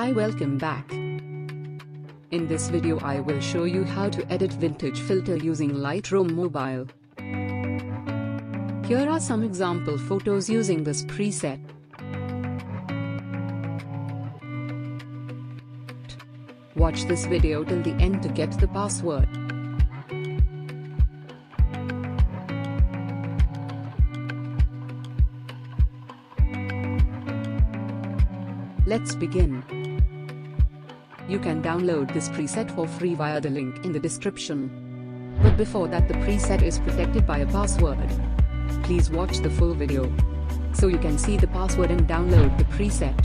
Hi, welcome back. In this video I will show you how to edit vintage filter using Lightroom mobile. Here are some example photos using this preset. Watch this video till the end to get the password. Let's begin. You can download this preset for free via the link in the description. But before that, the preset is protected by a password. Please watch the full video so you can see the password and download the preset.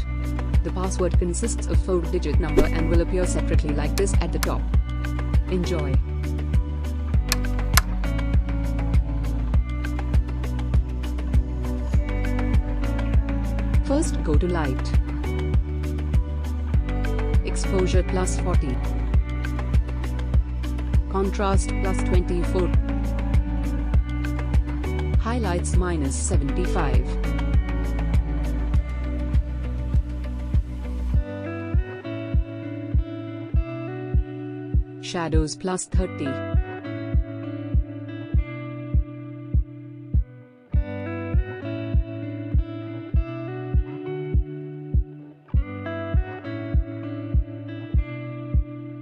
The password consists of 4-digit number and will appear separately like this at the top. Enjoy. First, go to Light. Exposure plus 40. Contrast plus 24. Highlights minus 75. Shadows plus 30.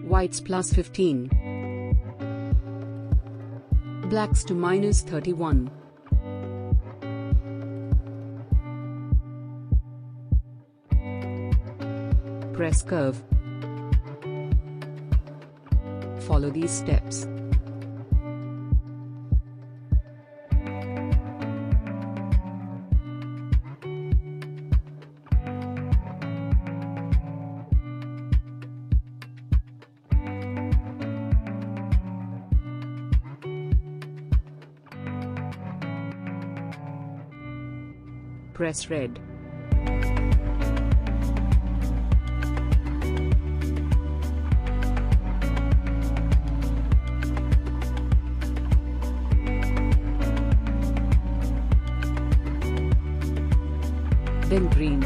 Whites plus 15. Blacks to minus 31. Press curve. Follow these steps. Press red. Then green.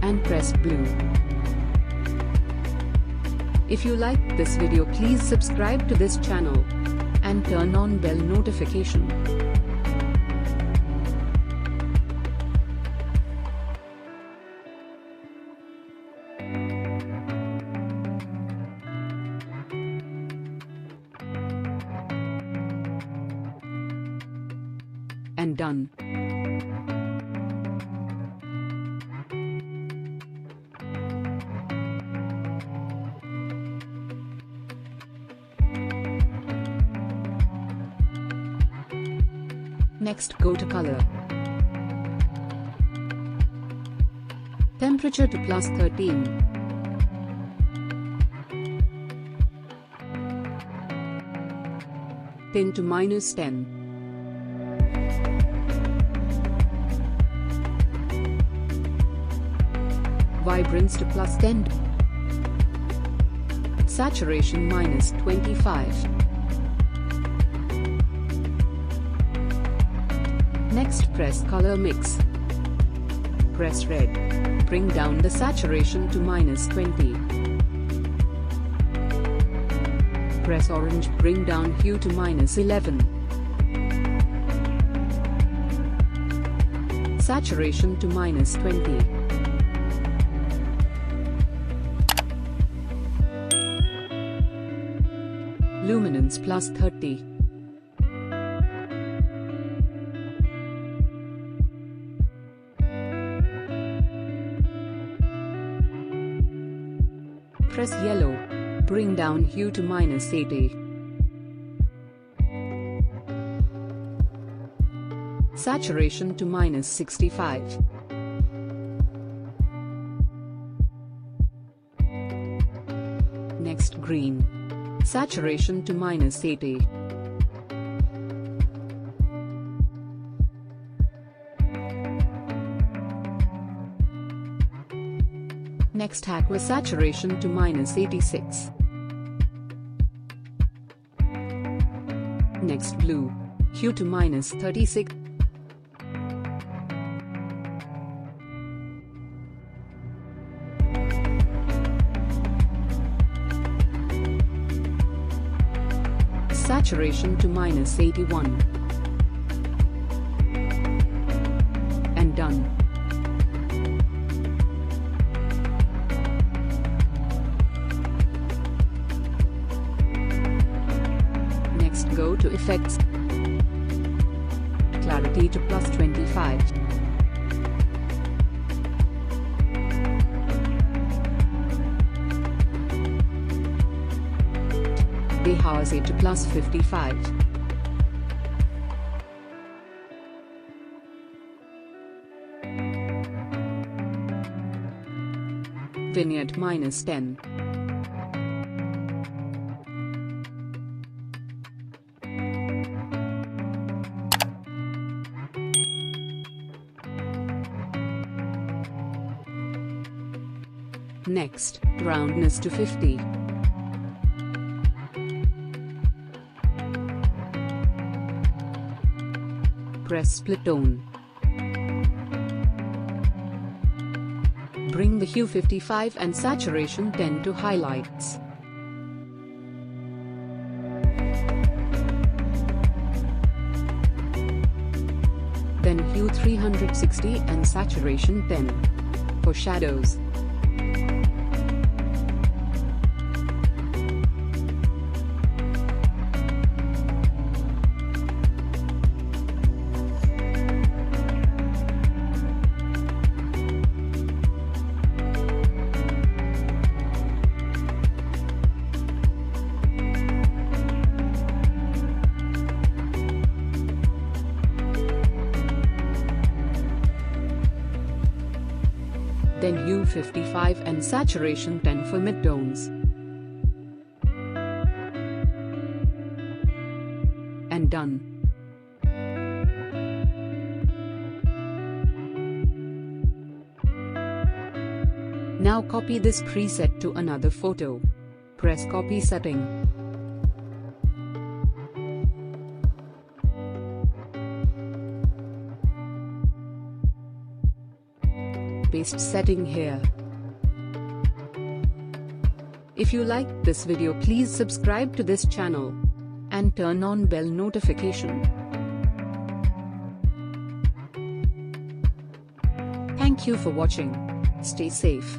And press blue. If you like this video, please subscribe to this channel and turn on bell notification. And done. Next, go to color. Temperature to plus 13. Tint to minus 10. Vibrance to plus 10. Saturation minus 25. Next, press color mix. Press red. Bring down the saturation to minus 20. Press orange. Bring down hue to minus 11. Saturation to minus 20. Luminance plus 30. Press yellow. Bring down hue to minus 80. Saturation to minus 65. Next, green. Saturation to minus 80. Next, aqua saturation to minus 86. Next blue. Hue to -36. Saturation to -81. And done. Next go to Effects. Clarity to +25. Behance to +55. Vignette -10. Next, roundness to 50. Press split tone. Bring the hue 55 and saturation 10 to highlights. Then hue 360 and saturation 10. For shadows. Then hue 55 and saturation 10 for midtones. And done. Now copy this preset to another photo. Press copy setting. Paste setting here. If you liked this video, please subscribe to this channel and turn on bell notification. Thank you for watching. Stay safe.